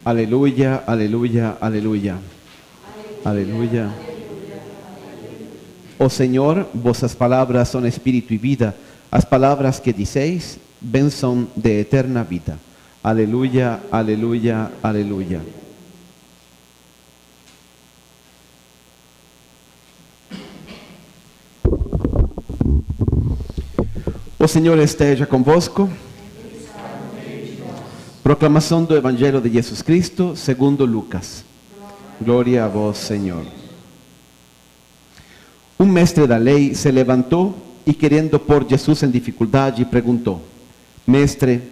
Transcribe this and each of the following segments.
Aleluya, aleluya, aleluya. Aleluya. Oh Señor, vuestras palabras son espíritu y vida. Las palabras que diceis, ven son de eterna vida. Aleluya, aleluya, aleluya. O Senhor esteja convosco. Proclamação do Evangelho de Jesus Cristo segundo Lucas. Glória a vós, Senhor. Um mestre da lei se levantou e, querendo pôr Jesus em dificuldade, perguntou: Mestre,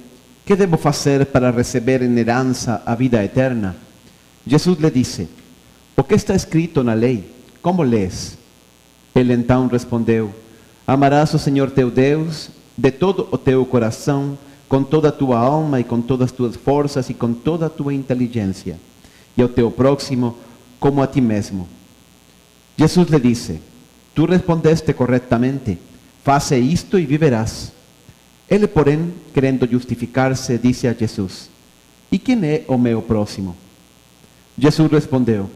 que devo fazer para receber em herança a vida eterna? Jesus lhe disse: O que está escrito na lei? Como lês? Ele então respondeu: Amarás o Senhor teu Deus de todo o teu coração, com toda a tua alma e com todas as tuas forças e com toda a tua inteligência, e ao teu próximo como a ti mesmo. Jesus lhe disse: Tu respondeste corretamente, faze isto e viverás. Ele, porém, querendo justificar-se, disse a Jesus: E quem é o meu próximo? Jesus respondeu: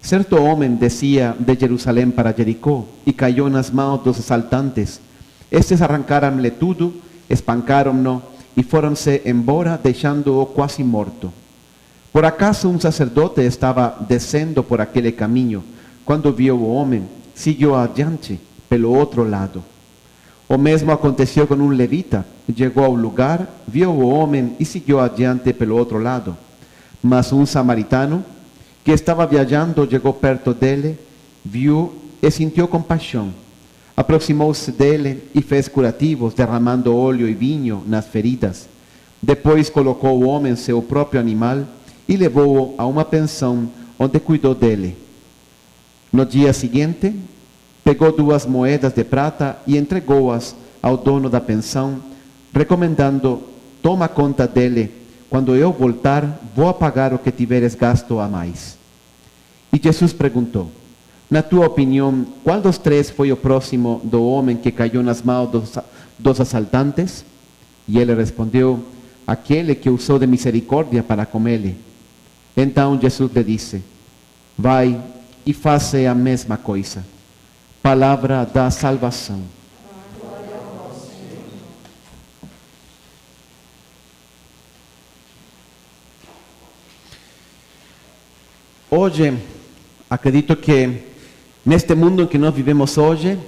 Certo homem descia de Jerusalém para Jericó e caiu nas mãos dos assaltantes. Estes arrancaram-lhe tudo, espancaram-no e foram-se embora, deixando-o quase morto. Por acaso um sacerdote estava descendo por aquele caminho. Quando viu o homem, seguiu adiante pelo outro lado. O mesmo aconteceu com um levita. Chegou ao lugar, viu o homem e seguiu adiante pelo outro lado. Mas um samaritano que estava viajando chegou perto dele, viu e sentiu compaixão. Aproximou-se dele e fez curativos, derramando óleo e vinho nas feridas. Depois colocou o homem seu próprio animal e levou-o a uma pensão onde cuidou dele. No dia seguinte, pegou 2 moedas de prata e entregou-as ao dono da pensão, recomendando: Toma conta dele, quando eu voltar, vou pagar o que tiveres gasto a mais. E Jesus perguntou: Na tua opinião, qual dos 3 foi o próximo do homem que caiu nas mãos dos assaltantes? E ele respondeu: Aquele que usou de misericórdia para com ele. Então Jesus lhe disse: Vai e faze a mesma coisa. Palavra da salvação. Hoje, acredito que neste mundo em que nós vivemos hoje,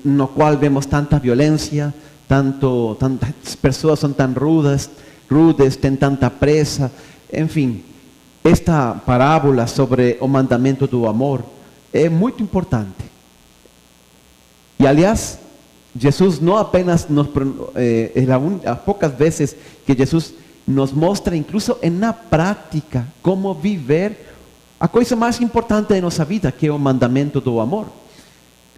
no qual vemos tanta violência, tantas pessoas são tão rudes, têm tanta pressa, enfim, esta parábola sobre o mandamento do amor é muito importante. E aliás, Jesus não apenas as poucas vezes que Jesus nos mostra, incluso na prática, como viver a coisa mais importante de nossa vida, que é o mandamento do amor.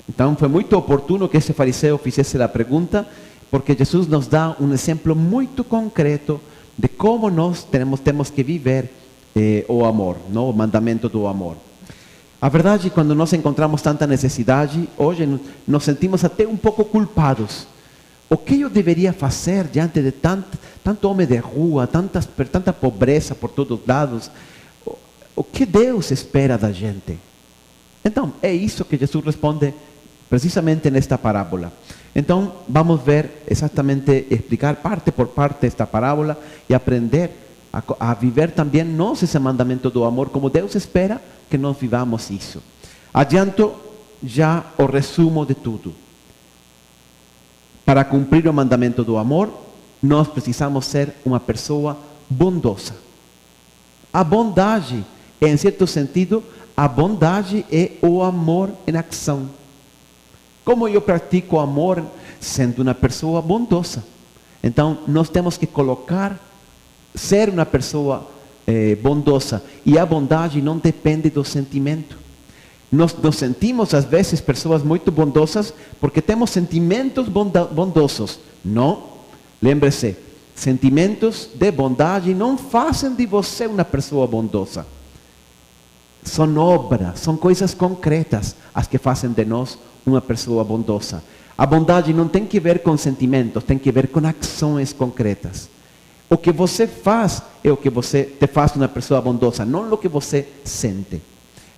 Então foi muito oportuno que esse fariseu fizesse a pergunta, porque Jesus nos dá um exemplo muito concreto de como nós temos que viver o amor, não? O mandamento do amor. A verdade, quando nós encontramos tanta necessidade, hoje nos sentimos até um pouco culpados. O que eu deveria fazer diante de tanto homem de rua, tanta pobreza por todos os lados? O que Deus espera da gente? Então, é isso que Jesus responde precisamente nesta parábola. Então, vamos ver exatamente, explicar parte por parte esta parábola e aprender a viver também nós esse mandamento do amor, como Deus espera que nós vivamos isso. Adianto já o resumo de tudo. Para cumprir o mandamento do amor, nós precisamos ser uma pessoa bondosa. A bondade, em certo sentido, a bondade é o amor em ação. Como eu pratico o amor sendo uma pessoa bondosa? Então, nós temos que ser uma pessoa bondosa. E a bondade não depende do sentimento. Nós nos sentimos, às vezes, pessoas muito bondosas porque temos sentimentos bondosos. Não. Lembre-se, sentimentos de bondade não fazem de você uma pessoa bondosa. São obras, são coisas concretas as que fazem de nós uma pessoa bondosa. A bondade não tem que ver com sentimentos, tem que ver com ações concretas. O que você faz é o que você te faz uma pessoa bondosa, não o que você sente.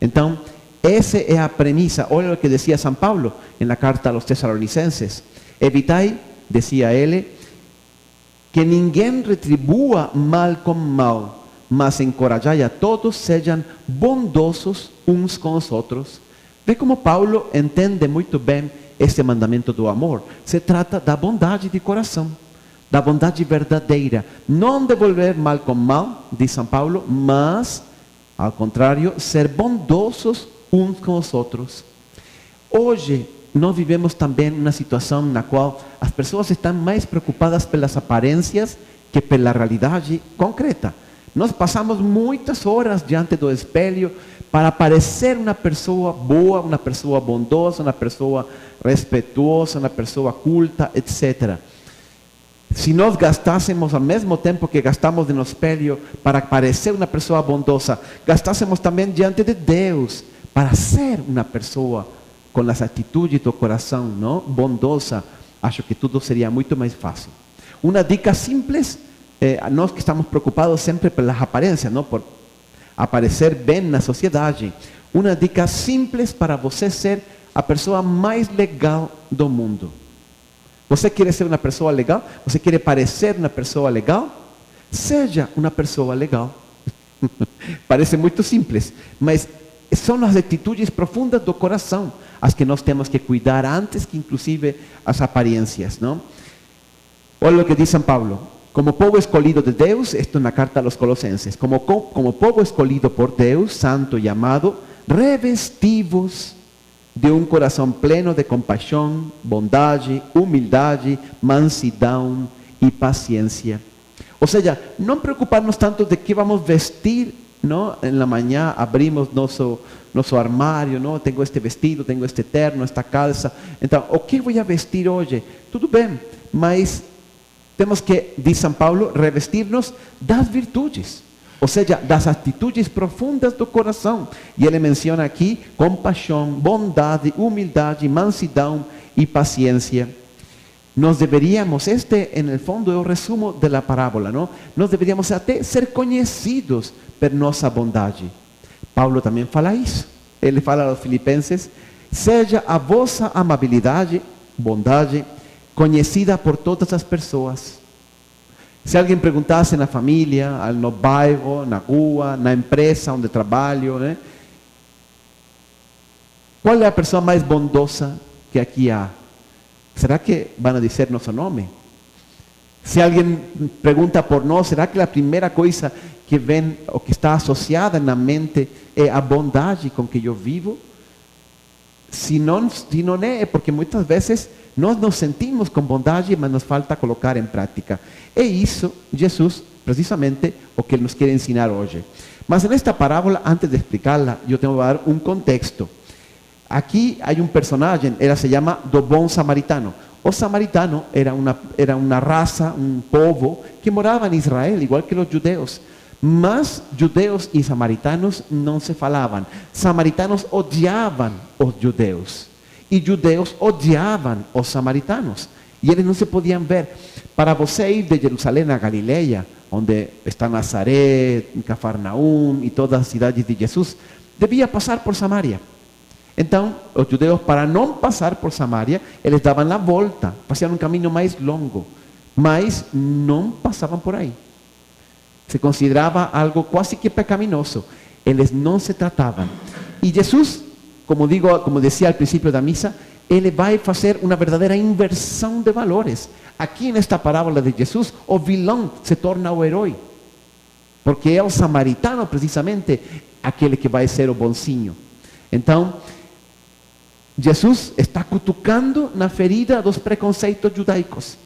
Então, essa é a premissa. Olha o que dizia São Paulo na carta aos Tessalonicenses. Evitai, dizia ele, que ninguém retribua mal com mal, mas encorajai a todos, sejam bondosos uns com os outros. Vê como Paulo entende muito bem esse mandamento do amor. Se trata da bondade de coração, da bondade verdadeira. Não devolver mal com mal, diz São Paulo, mas, ao contrário, ser bondosos uns com os outros. Hoje, nós vivemos também uma situação na qual as pessoas estão mais preocupadas pelas aparências que pela realidade concreta. Nós passamos muitas horas diante do espelho para parecer uma pessoa boa, uma pessoa bondosa, uma pessoa respetuosa, uma pessoa culta, etc. Se nós gastássemos ao mesmo tempo que gastamos no espelho para parecer uma pessoa bondosa, gastássemos também diante de Deus para ser uma pessoa com as atitudes do coração, não? Bondosa, acho que tudo seria muito mais fácil. Uma dica simples, nós que estamos preocupados sempre pelas aparências, não? Por aparecer bem na sociedade. Uma dica simples para você ser a pessoa mais legal do mundo. Você quer ser uma pessoa legal? Você quer parecer uma pessoa legal? Seja uma pessoa legal. Parece muito simples, mas são as atitudes profundas do coração as que nós temos que cuidar antes que inclusive as aparências, não? Olha o que diz São Paulo. Como povo escolhido de Deus, esto na carta a los Colosenses, como povo escolhido por Deus, santo e amado, revestivos de um coração pleno de compaixão, bondade, humildade, mansidão e paciência. Ou seja, não preocuparnos tanto de que vamos vestir, não? Na manhã abrimos nosso armário, não? Tenho este vestido, tenho este terno, esta calça. Então, o que vou vestir hoje? Tudo bem, mas temos que, diz São Paulo, revestir-nos das virtudes. Ou seja, das atitudes profundas do coração. E ele menciona aqui compaixão, bondade, humildade, mansidão e paciência. Nós deveríamos, en el fondo é o resumo da parábola, não? Nós deveríamos até ser conhecidos por nossa bondade. Paulo também fala isso. Ele fala aos filipenses, seja a vossa amabilidade, bondade, conhecida por todas as pessoas. Se alguém perguntasse na família, no bairro, na rua, na empresa onde trabalho, né? Qual é a pessoa mais bondosa que aqui há? Será que vão dizer nosso nome? Se alguém pergunta por nós, será que a primeira coisa que vem, ou que está associada na mente, é a bondade com que eu vivo? Se não é porque muitas vezes nós nos sentimos com bondade, mas nos falta colocar em prática. É isso, Jesus, precisamente, o que Ele nos quer ensinar hoje. Mas nesta parábola, antes de explicarla, eu tenho que dar um contexto. Aqui há um personagem, ela se chama do bom samaritano. O samaritano era uma raça, um povo que morava em Israel, igual que os judeus. Mas judeus e samaritanos não se falavam. Samaritanos odiavam os judeus. E judeus odiavam os samaritanos. E eles não se podiam ver. Para você ir de Jerusalém a Galileia, onde está Nazaré, Cafarnaum e todas as cidades de Jesus, devia passar por Samaria. Então, os judeus, para não passar por Samaria, eles davam a volta, faziam um caminho mais longo, mas não passavam por aí. Se considerava algo quase que pecaminoso. Eles não se tratavam. E Jesus, como decía al principio da misa, ele vai fazer uma verdadeira inversão de valores. Aqui nesta parábola de Jesus, o vilão se torna o herói. Porque é o samaritano, precisamente, aquele que vai ser o bonzinho. Então, Jesus está cutucando na ferida dos preconceitos judaicos.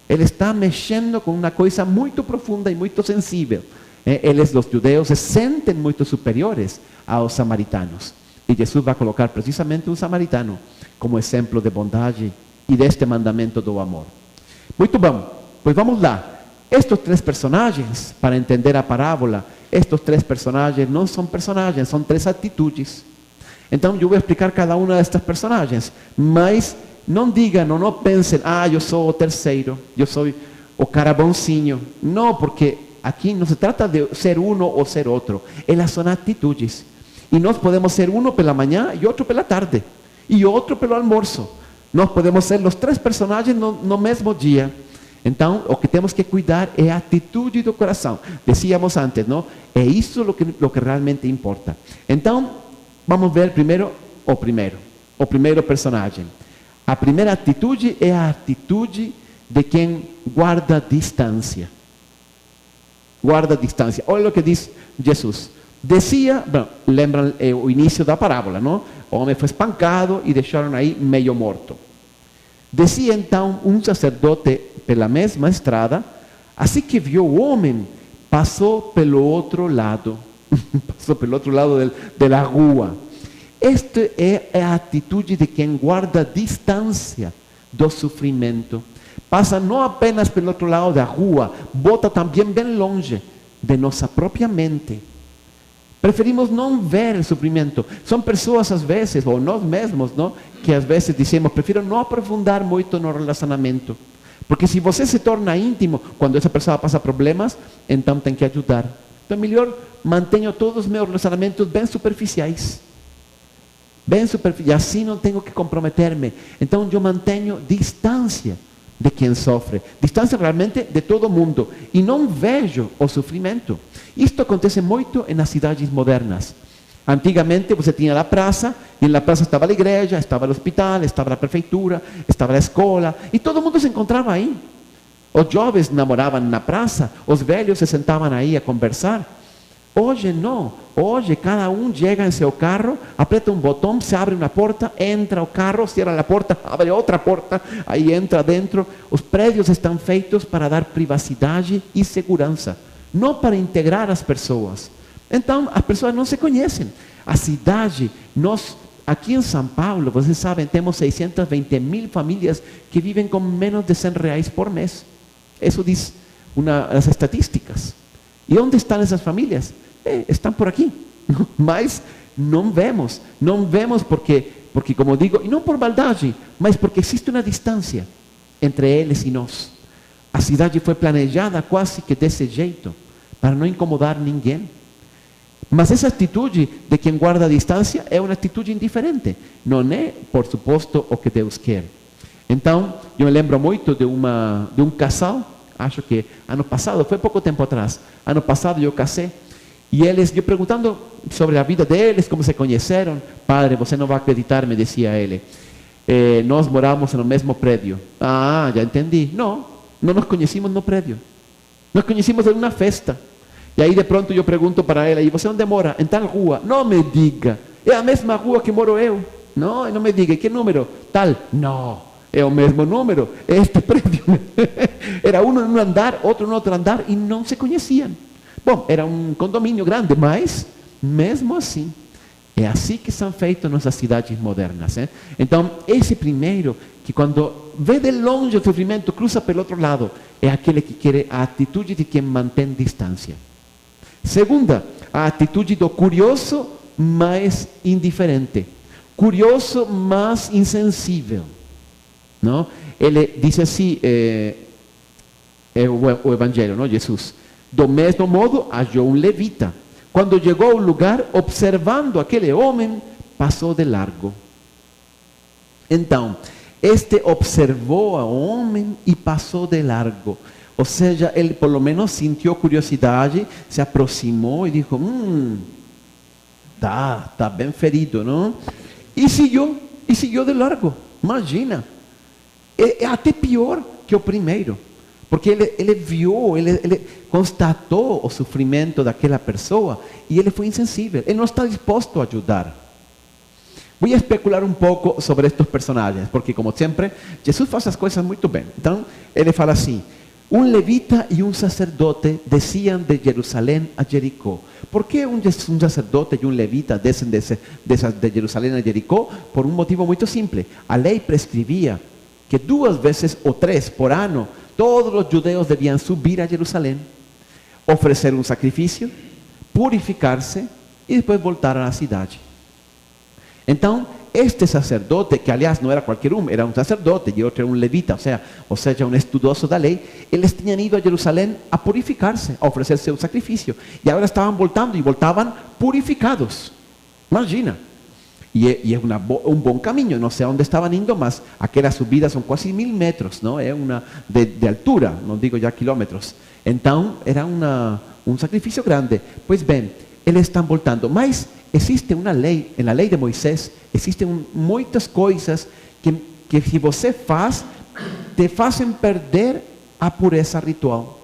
Ele está mexendo com uma coisa muito profunda e muito sensível. Eles, os judeus, se sentem muito superiores aos samaritanos. E Jesus vai colocar precisamente um samaritano como exemplo de bondade e deste mandamento do amor. Muito bom, pois vamos lá. Estes três personagens, para entender a parábola, estes três personagens não são personagens, são três atitudes. Então eu vou explicar cada uma destas personagens, mas não digam, não pensem, eu sou o terceiro, eu sou o cara bonzinho. Não, porque aqui não se trata de ser uno ou ser outro. Elas são atitudes. E nós podemos ser uno pela manhã e outro pela tarde. E outro pelo almoço. Nós podemos ser os três personagens no mesmo dia. Então, o que temos que cuidar é a atitude do coração. Decíamos antes, não? É isso o que realmente importa. Então, vamos ver primeiro o primeiro personagem. A primeira atitude é a atitude de quem guarda distância. Guarda distância. Olha o que diz Jesus. Decía, bueno, lembram o início da parábola, não? O homem foi espancado e deixaram aí meio morto. Decía então um sacerdote pela mesma estrada, assim que viu o homem, passou pelo outro lado. Passou pelo outro lado da rua. Esta é a atitude de quem guarda distância do sofrimento. Passa não apenas pelo outro lado da rua, bota também bem longe de nossa própria mente. Preferimos não ver o sofrimento. São pessoas às vezes, ou nós mesmos, não? Que às vezes dizemos, prefiro não aprofundar muito no relacionamento. Porque se você se torna íntimo, quando essa pessoa passa problemas, então tem que ajudar. Então melhor mantenho todos os meus relacionamentos bem superficiais. Bem superficiais, assim não tenho que comprometer-me. Então eu mantenho distância de quem sofre. Distância realmente de todo mundo. E não vejo o sofrimento. Isto acontece muito nas cidades modernas. Antigamente você tinha a praça, e na praça estava a igreja, estava o hospital, estava a prefeitura, estava a escola, e todo mundo se encontrava aí. Os jovens namoravam na praça, os velhos se sentavam aí a conversar. Hoje não. Hoje cada um chega em seu carro, aperta um botão, se abre uma porta, entra o carro, cierra a porta, abre outra porta, aí entra dentro. Os prédios estão feitos para dar privacidade e segurança, não para integrar as pessoas. Então as pessoas não se conhecem. A cidade, nós aqui em São Paulo, vocês sabem, temos 620 mil famílias que vivem com menos de R$100 por mês. Isso diz as estatísticas. E onde estão essas famílias? Estão por aqui, mas não vemos porque como digo, e não por maldade, mas porque existe uma distância entre eles e nós. A cidade foi planejada quase que desse jeito, para não incomodar ninguém. Mas essa atitude de quem guarda a distância é uma atitude indiferente, não é, por suposto, o que Deus quer. Então, eu me lembro muito de um casal, acho que ano passado, foi pouco tempo atrás, ano passado eu casei, e eles, eu perguntando sobre a vida deles, como se conheceram, padre, você não vai acreditar, me dizia ele, nós moramos no mesmo prédio. Ah, já entendi. Não nos conhecemos no prédio, nos conhecemos em uma festa, e aí de pronto eu pergunto para ela, e você onde mora? Em tal rua. Não me diga, é a mesma rua que moro eu. Não me diga, que número? Tal. Não, é o mesmo número, é este prédio. Era um em um andar, outro no outro andar, e não se conheciam. Bom, era um condomínio grande, mas mesmo assim, é assim que são feitas nossas cidades modernas. Então, esse primeiro, que quando vê de longe o sofrimento, cruza pelo outro lado, é aquele que quer a atitude de quem mantém distância. Segunda, a atitude do curioso, mas indiferente. Curioso, mas insensível. Não? Ele diz assim, o Evangelho, não? Jesus. Do mesmo modo, achou um levita. Quando chegou ao lugar, observando aquele homem, passou de largo. Então, este observou o homem e passou de largo. Ou seja, ele pelo menos sentiu curiosidade, se aproximou e disse, tá bem ferido, não? E seguiu de largo. Imagina. É até pior que o primeiro. Porque ele viu, ele constatou o sofrimento daquela pessoa e ele foi insensível. Ele não está disposto a ajudar. Vou especular um pouco sobre estes personagens, porque como sempre, Jesus faz as coisas muito bem. Então, ele fala assim, um levita e um sacerdote desciam de Jerusalém a Jericó. Por que um sacerdote e um levita descem de Jerusalém a Jericó? Por um motivo muito simples. A lei prescrevia que 2 vezes ou 3 por ano, todos os judeus deviam subir a Jerusalém, oferecer um sacrifício, purificar-se e depois voltar à cidade. Então, este sacerdote, que aliás no era cualquier uno, era un sacerdote y otro era un levita, o sea, ya un estudioso de la ley, eles tinham ido a Jerusalén a purificarse, a ofrecer seu sacrificio, y ahora estaban voltando y voltaban purificados. Imagina. Y es un buen camino, no sé a dónde estaban indo, mas aquella subida son casi 1000 metros, ¿no? Es una de altura, no digo ya kilómetros. Entonces era un sacrificio grande. Pues ven, eles están voltando, mas existe una lei, en la lei de Moisés, existem muitas coisas que se você faz, te fazem perder a pureza ritual.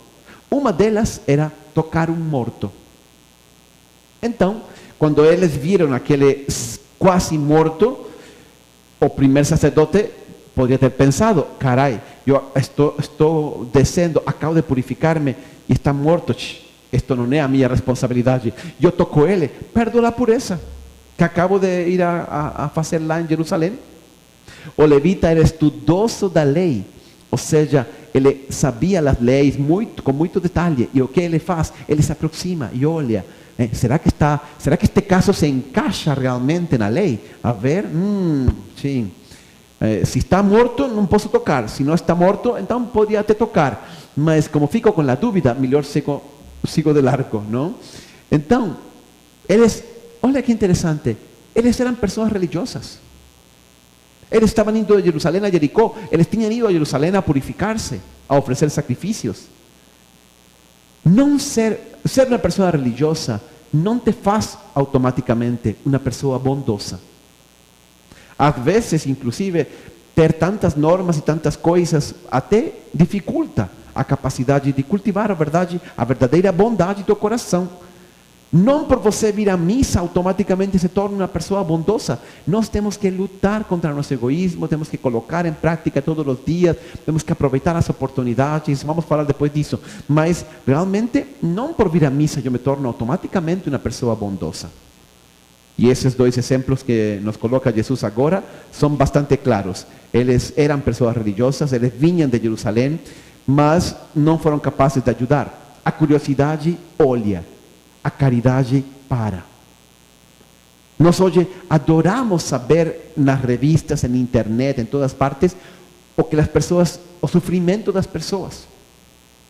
Uma delas era tocar um morto. Então, quando eles viram aquele quase morto, o primeiro sacerdote poderia ter pensado, carai, eu estou descendo, acabo de purificar-me e está morto. Isto não é a minha responsabilidade. Eu toco ele, perdo a pureza que acabo de ir a fazer lá em Jerusalém. O levita era estudioso da lei, ou seja, ele sabia as leis com muito detalhe. E o que ele faz? Ele se aproxima e olha. ¿Será que este caso se encaixa realmente na lei? A ver, sim. Se está morto, não posso tocar. Se não está morto, então podia até tocar. Mas como fico com a dúvida, melhor sigo de largo, não? Então, olha que interessante, eles eram pessoas religiosas. Eles estavam indo de Jerusalém a Jericó, eles tinham ido a Jerusalém a purificar-se, a oferecer sacrifícios. Não ser uma pessoa religiosa não te faz automaticamente uma pessoa bondosa. Às vezes, inclusive, ter tantas normas e tantas coisas até dificulta a capacidade de cultivar a verdadeira bondade do coração. Não por você vir à missa automaticamente se torna uma pessoa bondosa. Nós temos que lutar contra o nosso egoísmo, temos que colocar em prática todos os dias, temos que aproveitar as oportunidades, vamos falar depois disso. Mas realmente, não por vir à missa eu me torno automaticamente uma pessoa bondosa. E esses dois exemplos que nos coloca Jesus agora são bastante claros. Eles eram pessoas religiosas, eles vinham de Jerusalém, mas não foram capazes de ajudar. A curiosidade olha. A caridade para. Nós hoje adoramos saber nas revistas, na internet, em todas partes, o sofrimento das pessoas.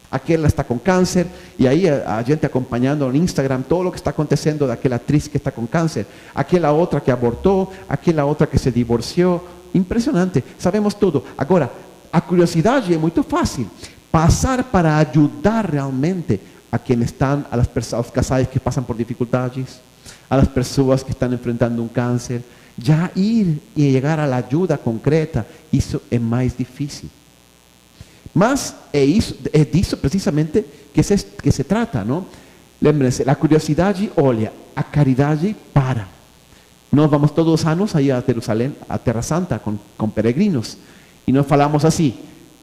Aquela está com câncer, e aí a gente acompanhando no Instagram todo o que está acontecendo daquela atriz que está com câncer, aquela outra que abortou, aquela outra que se divorciou. Impressionante, sabemos tudo. Agora, a curiosidade é muito fácil. Passar para ajudar realmente a quienes están, a los casais que pasan por dificultades, a las personas que están enfrentando un cáncer, ya ir y llegar a la ayuda concreta, eso es más difícil. Mas es de eso precisamente que se trata, ¿no? Lembrense, la curiosidad olha, a caridad para. Nós vamos todos os anos aí a Jerusalém, a Terra Santa, com peregrinos, e nós falamos assim: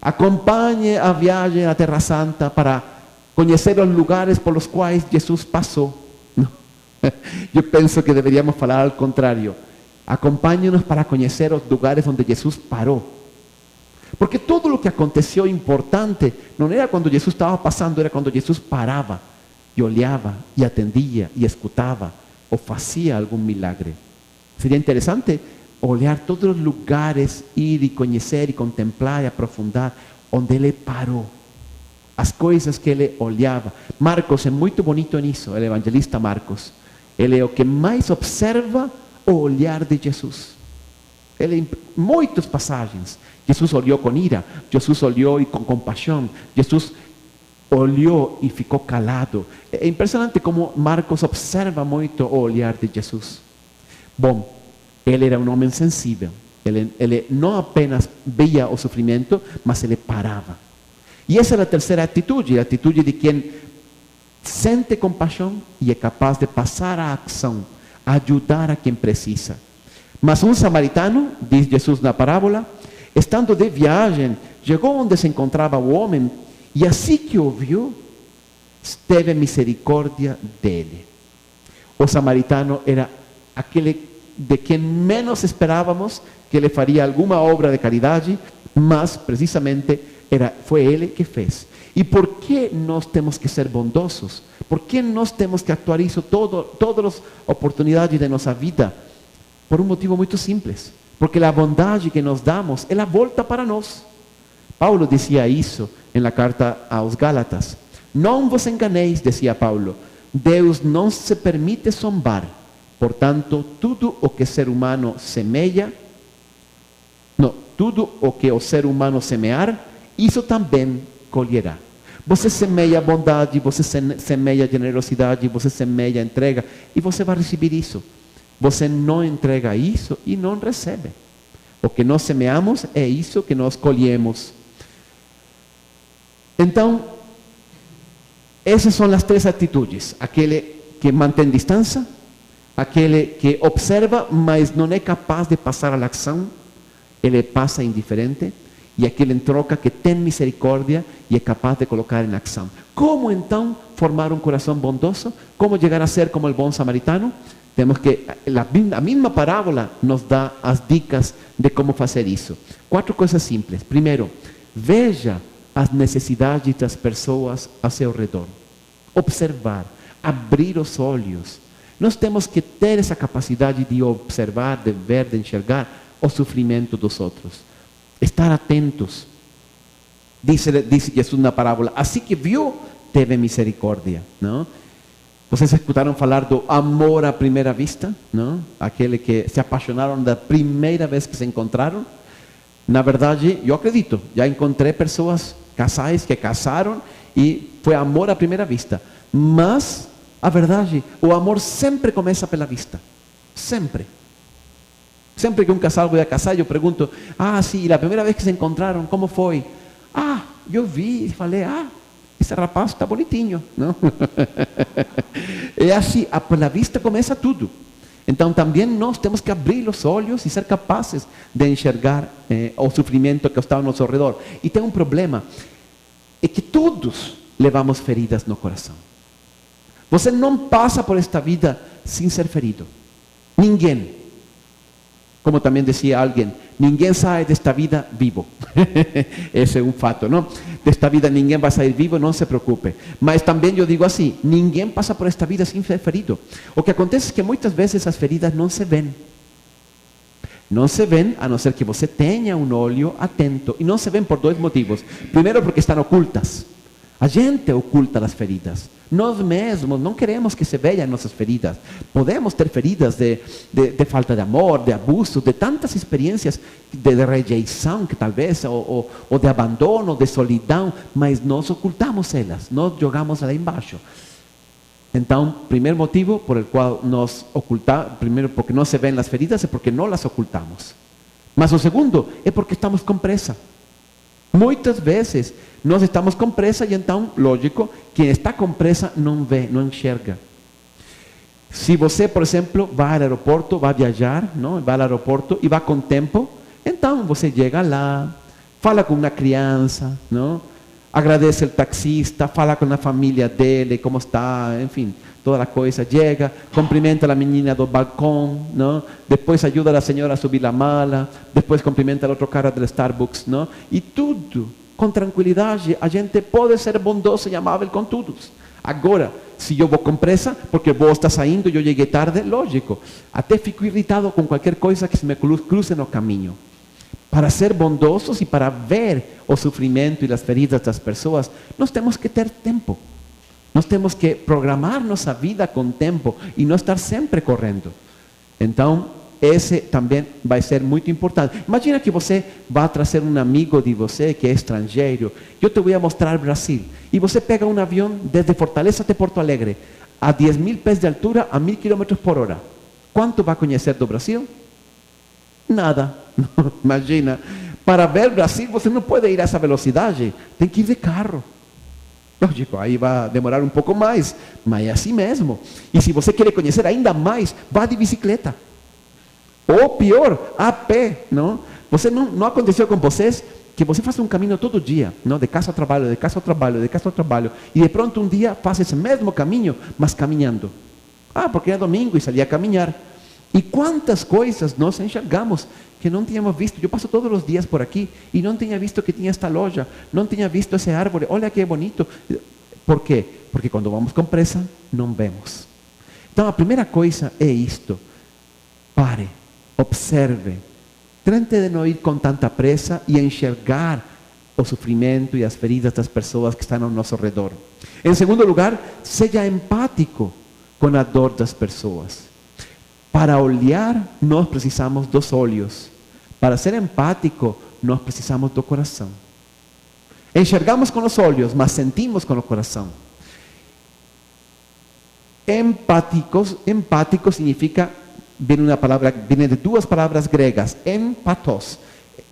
acompanhe a viagem à Terra Santa para conhecer os lugares por los quais Jesus passou. Eu penso que deveríamos falar ao contrário. Acompanhe-nos para conhecer os lugares onde Jesus parou. Porque tudo o que aconteceu importante não era quando Jesus estava passando, era quando Jesus parava e olhava e atendia e escutava ou fazia algum milagre. Seria interessante olhar todos os lugares, ir e conhecer e contemplar e aprofundar onde ele parou. As coisas que ele olhava. Marcos é muito bonito nisso, o evangelista Marcos. Ele é o que mais observa o olhar de Jesus. Ele, muitas passagens, Jesus olhou com ira, Jesus olhou com compaixão, Jesus olhou e ficou calado. É impressionante como Marcos observa muito o olhar de Jesus. Bom, ele era um homem sensível. Ele não apenas via o sofrimento, mas ele parava. E essa é a terceira atitude, a atitude de quem sente compaixão e é capaz de passar a ação, ajudar a quem precisa. Mas um samaritano, diz Jesus na parábola, estando de viagem, chegou onde se encontrava o homem e assim que o viu, teve misericórdia dele. O samaritano era aquele de quem menos esperávamos que ele faria alguma obra de caridade, mas precisamente foi ele que fez. E por que nós temos que ser bondosos? Por que nós temos que actuar isso todas as oportunidades de nossa vida? Por um motivo muito simples. Porque a bondade que nos damos, ela volta para nós. Paulo dizia isso na carta aos Gálatas. Não vos enganeis, dizia Paulo. Deus não se permite zombar. Portanto, tudo o que ser humano semeia, tudo o que o ser humano semear, isso também colherá. Você semeia bondade, você semeia generosidade, você semeia entrega, e você vai receber isso. Você não entrega isso e não recebe. O que nós semeamos é isso que nós colhemos. Então, essas são as três atitudes. Aquele que mantém distância, aquele que observa, mas não é capaz de passar a ação, ele passa indiferente, e aquele em troca que tem misericórdia e é capaz de colocar em ação. Como então formar um coração bondoso? Como chegar a ser como o bom samaritano? Temos que, a mesma parábola nos dá as dicas de como fazer isso. 4 coisas simples. Primeiro, veja as necessidades das pessoas a seu redor. Observar, abrir os olhos. Nós temos que ter essa capacidade de observar, de ver, de enxergar o sofrimento dos outros. Estar atentos. Dice Jesus na parábola, assim que viu, teve misericórdia. Não? Vocês escutaram falar do amor à primeira vista? Não? Aquele que se apaixonaram da primeira vez que se encontraram? Na verdade, eu acredito, já encontrei pessoas, casais que casaram e foi amor à primeira vista. Mas, a verdade, o amor sempre começa pela vista. Sempre. Sempre que um casal vai a casar, eu pergunto, sim, e a primeira vez que se encontraram, como foi? Eu vi e falei, esse rapaz está bonitinho. Não? É assim, pela vista começa tudo. Então também nós temos que abrir os olhos e ser capazes de enxergar o sofrimento que está ao nosso redor. E tem um problema, é que todos levamos feridas no coração. Você não passa por esta vida sem ser ferido. Ninguém. Como também dizia alguém, ninguém sai desta vida vivo. Esse é um fato, não? Desta vida ninguém vai sair vivo, não se preocupe. Mas também eu digo assim, ninguém passa por esta vida sem ser ferido. O que acontece é que muitas vezes as feridas não se veem. Não se veem, a não ser que você tenha um olho atento. E não se veem por 2 motivos. Primeiro, porque estão ocultas. A gente oculta as feridas. Nós mesmos não queremos que se vejam nossas feridas. Podemos ter feridas de falta de amor, de abuso, de tantas experiências de rejeição, que talvez, ou de abandono, de solidão, mas nós ocultamos elas, nós jogamos lá embaixo. Então, primeiro motivo por el qual nós ocultamos, primeiro porque não se veem as feridas, é porque não las ocultamos. Mas o segundo é porque estamos com pressa. Muitas vezes nós estamos com pressa e então, lógico, quem está com pressa não vê, não enxerga. Se você, por exemplo, vai ao aeroporto, vai viajar, não? Vai ao aeroporto e vai com tempo, então você chega lá, fala com uma criança, não? Agradece o taxista, fala com a família dele, como está, enfim, toda a coisa. Chega, cumprimenta a menina do balcão, não? Depois ajuda a senhora a subir a mala, depois cumprimenta o outro cara do Starbucks, não? E tudo com tranquilidade. A gente pode ser bondoso e amável com todos. Agora, se eu vou com pressa, porque vou estar saindo e eu cheguei tarde, lógico, até fico irritado com qualquer coisa que se me cruze no caminho. Para ser bondosos e para ver o sofrimento e as feridas das pessoas, nós temos que ter tempo. Nós temos que programar nossa vida com tempo e não estar sempre correndo. Então, esse também vai ser muito importante. Imagina que você vai trazer um amigo de você que é estrangeiro. Eu te vou mostrar o Brasil. E você pega um avião desde Fortaleza até Porto Alegre, a 10.000 pés de altura, a 1.000 km por hora. Quanto vai conhecer do Brasil? Nada. Imagina. Para ver o Brasil, você não pode ir a essa velocidade. Tem que ir de carro. Lógico, aí vai demorar um pouco mais, mas é assim mesmo. E se você quer conhecer ainda mais, vá de bicicleta. Ou pior, a pé, não? Não aconteceu com vocês que você faz um caminho todo dia, não? De casa ao trabalho, de casa ao trabalho, de casa ao trabalho, e de pronto um dia faz esse mesmo caminho, mas caminhando. Porque é domingo e saí a caminhar. E quantas coisas nós enxergamos que não tínhamos visto. Eu passo todos os dias por aqui e não tinha visto que tinha esta loja, não tinha visto esse árvore, olha que bonito. Por quê? Porque quando vamos com pressa, não vemos. Então a primeira coisa é isto: pare, observe, trate de não ir com tanta pressa e enxergar o sofrimento e as feridas das pessoas que estão ao nosso redor. Em segundo lugar, seja empático com a dor das pessoas. Para olhar, nós precisamos dos olhos. Para ser empático, nós precisamos do coração. Enxergamos com os olhos, mas sentimos com o coração. Empático significa, viene de duas palavras gregas, empatos.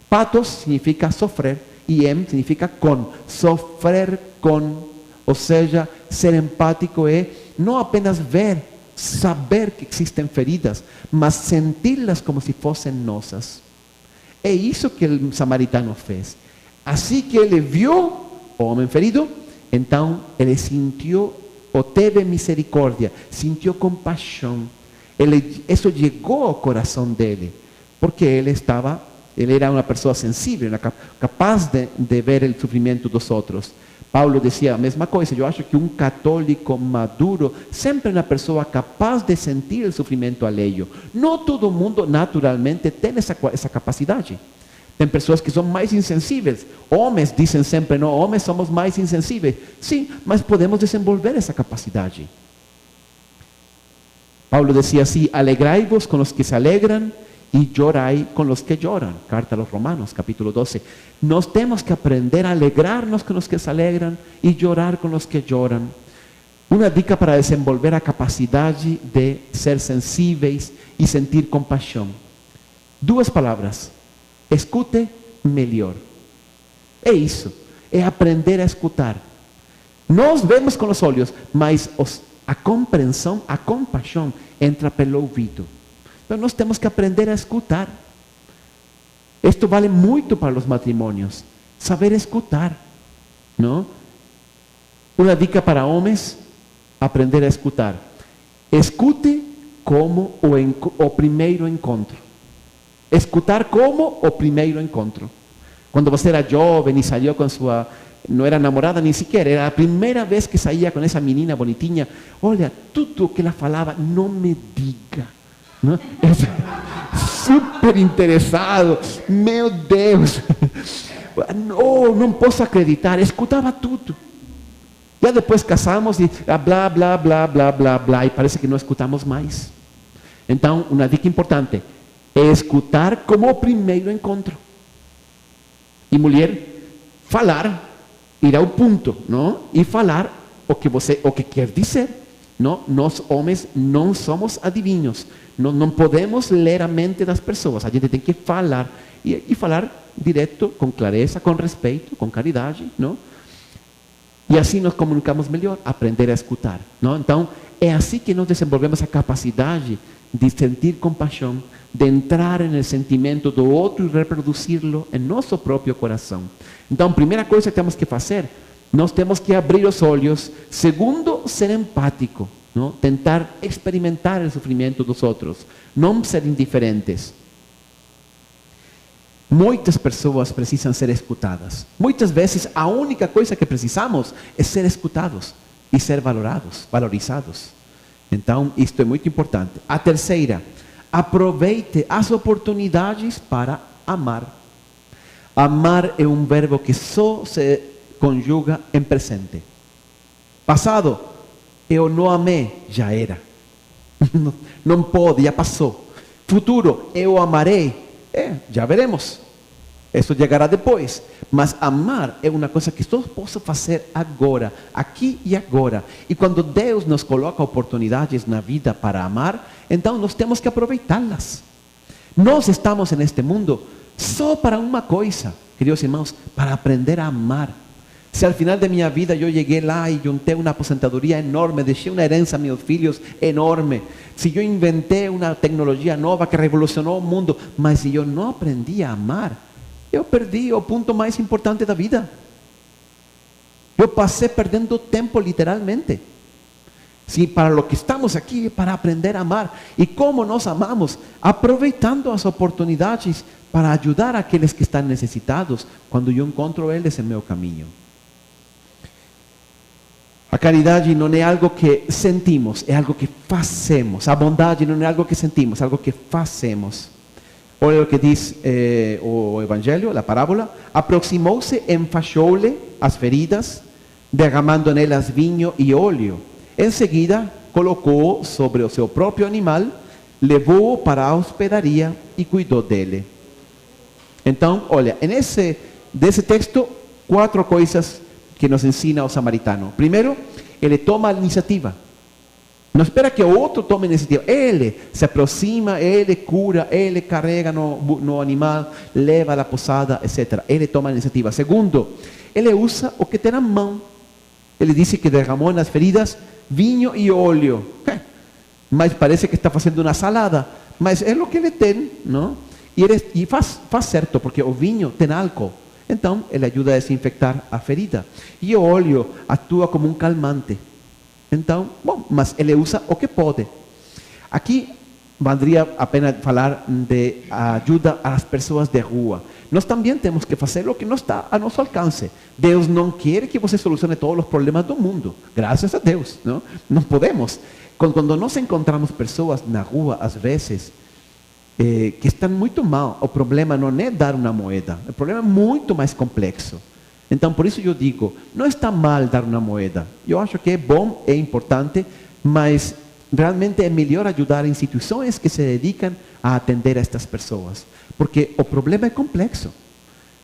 Patos significa sofrer e significa com, sofrer com. Ou seja, ser empático é não apenas ver, saber que existem feridas, mas senti-las como se fossem nossas. É isso que o samaritano fez. Assim que ele viu o homem ferido, então ele sentiu ou teve misericórdia, sentiu compaixão. Isso chegou ao coração dele, porque ele era uma pessoa sensível, capaz de ver o sofrimento dos outros. Paulo dizia a mesma coisa. Eu acho que um católico maduro sempre é uma pessoa capaz de sentir o sofrimento alheio. Não todo mundo naturalmente tem essa capacidade. Tem pessoas que são mais insensíveis. Homens dizem sempre, não, homens somos mais insensíveis. Sim, mas podemos desenvolver essa capacidade. Paulo dizia assim: alegrai-vos com os que se alegram e chorai com os que choram. Carta aos Romanos, capítulo 12. Nós temos que aprender a alegrar-nos com os que se alegram e chorar com os que choram. Uma dica para desenvolver a capacidade de ser sensíveis e sentir compaixão. Duas palavras: escute melhor. É isso, é aprender a escutar. Nós vemos com os olhos, mas a compreensão, a compaixão entra pelo ouvido. Então nós temos que aprender a escutar. Isto vale muito para os matrimônios. Saber escutar, não? Uma dica para homens: aprender a escutar. Escute como o primeiro encontro. Escutar como o primeiro encontro. Quando você era jovem e saiu com sua... não era namorada nem sequer, era a primeira vez que saía com essa menina bonitinha. Olha, tudo o que ela falava, não me diga. Não? Super interessado, meu Deus, não posso acreditar, escutava tudo. Já depois casamos e blá, blá, blá, blá, blá, blá, e parece que não escutamos mais. Então, uma dica importante é escutar como o primeiro encontro. E mulher, falar, ir ao ponto, não? E falar o que quer dizer. Não? Nós homens não somos adivinhos. Não podemos ler a mente das pessoas. A gente tem que falar. E falar direto, com clareza, com respeito, com caridade. Não? E assim nos comunicamos melhor. Aprender a escutar. Não? Então, é assim que nós desenvolvemos a capacidade de sentir compaixão, de entrar no sentimento do outro e reproduzi-lo em nosso próprio coração. Então, a primeira coisa que temos que fazer, nós temos que abrir os olhos. Segundo, ser empático. Não? Tentar experimentar o sofrimento dos outros. Não ser indiferentes. Muitas pessoas precisam ser escutadas. Muitas vezes a única coisa que precisamos é ser escutados e ser valorizados. Então, isto é muito importante. A terceira, aproveite as oportunidades para amar. Amar é um verbo que só se conjuga em presente. Passado, eu não amei, já era. Não pode, já passou. Futuro, eu amarei, já veremos. Isso chegará depois. Mas amar é uma coisa que só posso fazer agora, aqui e agora. E quando Deus nos coloca oportunidades na vida para amar, então nós temos que aproveitá-las. Nós estamos neste mundo só para uma coisa, queridos irmãos, para aprender a amar. Se al final de minha vida eu cheguei lá e juntei uma aposentadoria enorme, deixei uma herança a meus filhos enorme, se eu inventei uma tecnologia nova que revolucionou o mundo, mas se eu não aprendi a amar, eu perdi o ponto mais importante da vida. Eu passei perdendo tempo literalmente. Se para lo que estamos aqui é para aprender a amar. E como nós amamos? Aproveitando as oportunidades para ajudar aqueles que estão necessitados quando eu encontro eles em meu caminho. A caridade não é algo que sentimos, é algo que fazemos. A bondade não é algo que sentimos, é algo que fazemos. Olha o que diz o Evangelho, a parábola. Aproximou-se, enfaixou-lhe as feridas, derramando nelas vinho e óleo. Em seguida, colocou-o sobre o seu próprio animal, levou-o para a hospedaria e cuidou dele. Então, olha, desse texto, 4 coisas que nos ensina o samaritano. Primeiro, ele toma a iniciativa. Não espera que o outro tome a iniciativa. Ele se aproxima, ele cura, ele carrega no animal, leva à posada, etc. Ele toma a iniciativa. Segundo, ele usa o que tem na mão. Ele disse que derramou nas feridas vinho e óleo. Mas parece que está fazendo uma salada. Mas é o que ele tem, não? E faz certo, porque o vinho tem álcool. Então, ele ajuda a desinfectar a ferida. E o óleo atua como um calmante. Então, bom, mas ele usa o que pode. Aqui, valdria a pena falar de ajuda às pessoas de rua. Nós também temos que fazer o que não está a nosso alcance. Deus não quer que você solucione todos os problemas do mundo. Graças a Deus, não? Não podemos. Quando nós encontramos pessoas na rua, às vezes, que estão muito mal, o problema não é dar uma moeda. O problema é muito mais complexo. Então, por isso eu digo, não está mal dar uma moeda. Eu acho que é bom, é importante, mas realmente é melhor ajudar instituições que se dedicam a atender a estas pessoas. Porque o problema é complexo.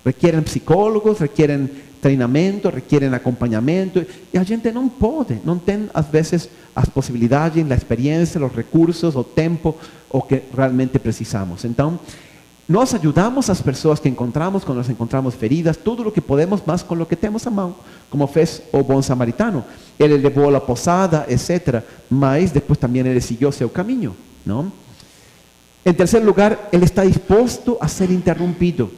Requerem psicólogos, requerem treinamento, requerem acompanhamento. E a gente não pode, não tem, às vezes, as possibilidades, a experiência, os recursos, o tempo, o que realmente precisamos. Então, nós ajudamos as pessoas que encontramos, quando nos encontramos feridas, tudo o que podemos, mas com o que temos à mão, como fez o bom samaritano. Ele levou a posada, etc., mas depois também ele seguiu seu caminho, não? Em terceiro lugar, ele está disposto a ser interrompido.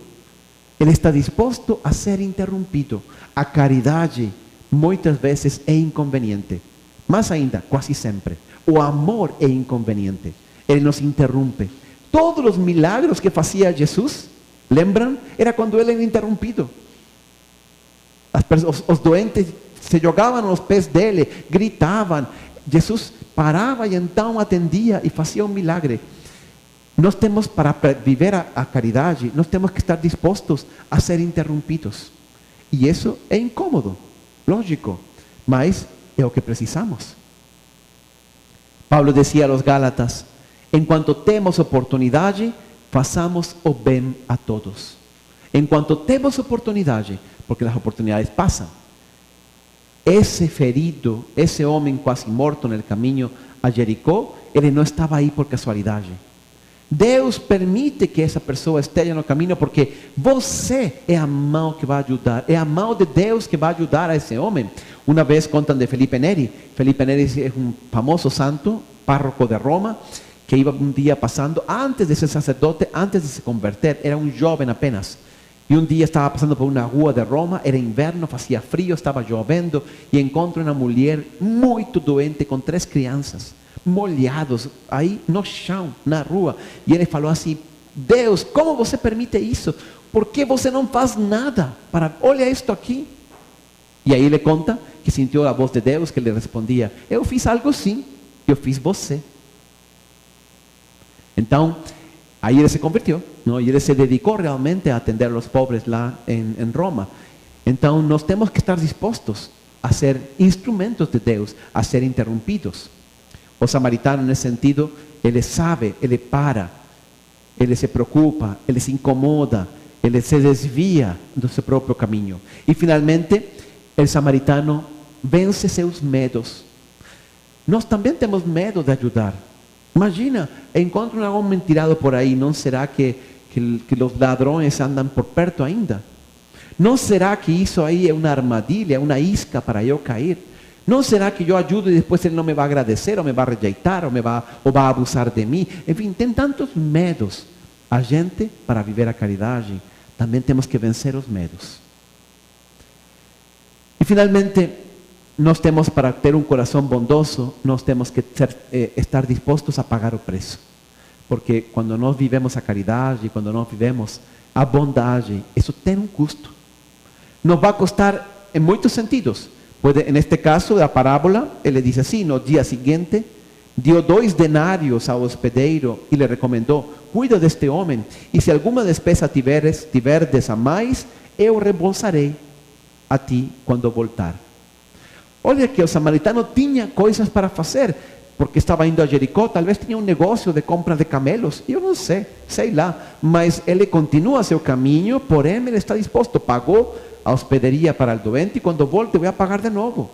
Ele está disposto a ser interrompido. A caridade, muitas vezes, é inconveniente. Mais ainda, quase sempre. O amor é inconveniente. Ele nos interrompe. Todos os milagros que fazia Jesus, lembram? Era quando ele era interrompido. Os doentes se jogavam aos pés dele, gritavam. Jesus parava e então atendia e fazia um milagre. Nós temos, para viver a caridade, nós temos que estar dispostos a ser interrompidos. E isso é incômodo, lógico, mas é o que precisamos. Paulo dizia aos Gálatas: enquanto temos oportunidade, façamos o bem a todos. Enquanto temos oportunidade, porque as oportunidades passam. Esse ferido, esse homem quase morto no caminho a Jericó, ele não estava aí por casualidade. Deus permite que essa pessoa esteja no caminho porque você é a mão que vai ajudar. É a mão de Deus que vai ajudar a esse homem. Uma vez contam de Felipe Neri. Felipe Neri é um famoso santo, párroco de Roma, que iba um dia passando, antes de ser sacerdote, antes de se converter, era um jovem apenas. E um dia estava passando por uma rua de Roma, era inverno, fazia frio, estava chovendo, e encontra uma mulher muito doente com 3 crianças. Molhados, aí no chão, na rua. E ele falou assim: Deus, como você permite isso? Por que você não faz nada? Olha isto aqui. E aí ele conta que sentiu a voz de Deus que lhe respondia: eu fiz algo sim, eu fiz você. Então, aí ele se convertiu, não? E ele se dedicou realmente a atender os pobres lá em Roma. Então, nós temos que estar dispostos a ser instrumentos de Deus, a ser interrompidos. O samaritano, nesse sentido, ele sabe, ele para, ele se preocupa, ele se incomoda, ele se desvia do seu próprio caminho. E, finalmente, o samaritano vence seus medos. Nós também temos medo de ajudar. Imagina, encontro um homem tirado por aí, não será que os ladrões andam por perto ainda? Não será que isso aí é uma armadilha, uma isca para eu cair? Não será que eu ajudo e depois ele não me vai agradecer, ou me vai rejeitar, ou vai abusar de mim? Enfim, tem tantos medos. A gente, para viver a caridade, também temos que vencer os medos. E finalmente, nós temos, para ter um coração bondoso, nós temos que estar dispostos a pagar o preço. Porque quando nós vivemos a caridade, quando nós vivemos a bondade, isso tem um custo. Nos vai custar em muitos sentidos. Neste caso da parábola, ele diz assim: no dia seguinte, Dio 2 denários ao hospedeiro e lhe recomendou: cuida deste homem, e se alguma despesa tiverdes a mais, eu reembolsarei a ti quando voltar. Olha que o samaritano tinha coisas para fazer, porque estava indo a Jericó, talvez tinha um negócio de compra de camelos, eu não sei lá, mas ele continua seu caminho, porém ele está disposto, pagou a hospedaria para o doente, e quando volte vai pagar de novo.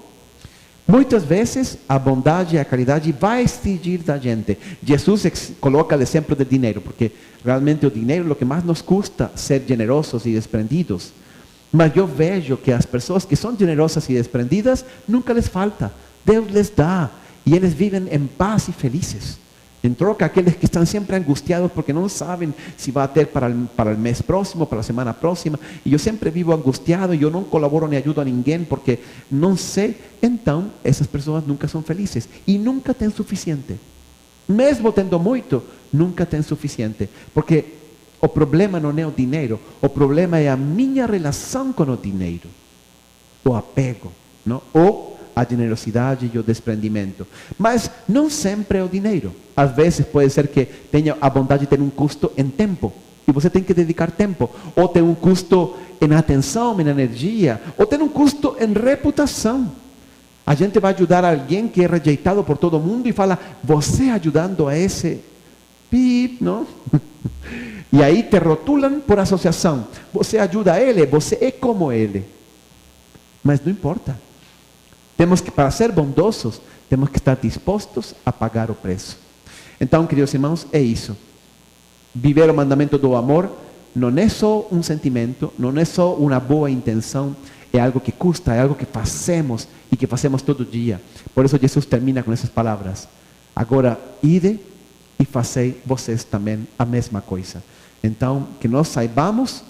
Muitas vezes a bondade e a caridade vai exigir da gente. Jesus coloca o exemplo do dinheiro, porque realmente o dinheiro é o que mais nos custa ser generosos e desprendidos. Mas eu vejo que as pessoas que são generosas e desprendidas, nunca les falta. Deus les dá e eles vivem em paz e felizes. Em troca, aqueles que estão sempre angustiados porque não sabem se vai ter para o mês próximo, para a semana próxima, e eu sempre vivo angustiado, e eu não colaboro nem ajudo a ninguém porque não sei, então essas pessoas nunca são felizes e nunca têm suficiente. Mesmo tendo muito, nunca têm suficiente, porque o problema não é o dinheiro, o problema é a minha relação com o dinheiro, o apego, não? Ou a generosidade e o desprendimento. Mas não sempre é o dinheiro. Às vezes pode ser que tenha a bondade de ter um custo em tempo, e você tem que dedicar tempo, ou tem um custo em atenção, em energia, ou tem um custo em reputação. A gente vai ajudar alguém que é rejeitado por todo mundo e fala: você ajudando a esse pip, não? E aí te rotulam por associação. Você ajuda a ele, você é como ele. Mas não importa. Temos que, para ser bondosos, temos que estar dispostos a pagar o preço. Então, queridos irmãos, é isso. Viver o mandamento do amor não é só um sentimento, não é só uma boa intenção, é algo que custa, é algo que fazemos e que fazemos todo dia. Por isso Jesus termina com essas palavras: agora, ide e fazei vocês também a mesma coisa. Então, que nós saibamos,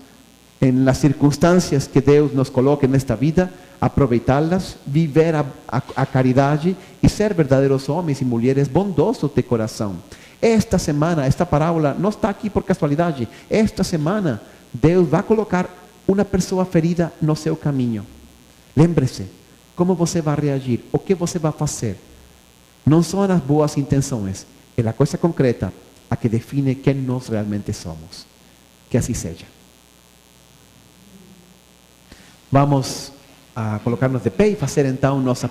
em las circunstâncias que Deus nos coloque nesta vida, aproveitá-las, viver a caridade e ser verdadeiros homens e mulheres bondosos de coração. Esta semana, esta parábola não está aqui por casualidade. Esta semana, Deus vai colocar uma pessoa ferida no seu caminho. Lembre-se, como você vai reagir, o que você vai fazer. Não são as boas intenções, é a coisa concreta a que define quem nós realmente somos. Que assim seja. Vamos a colocar-nos de pé e fazer então nossa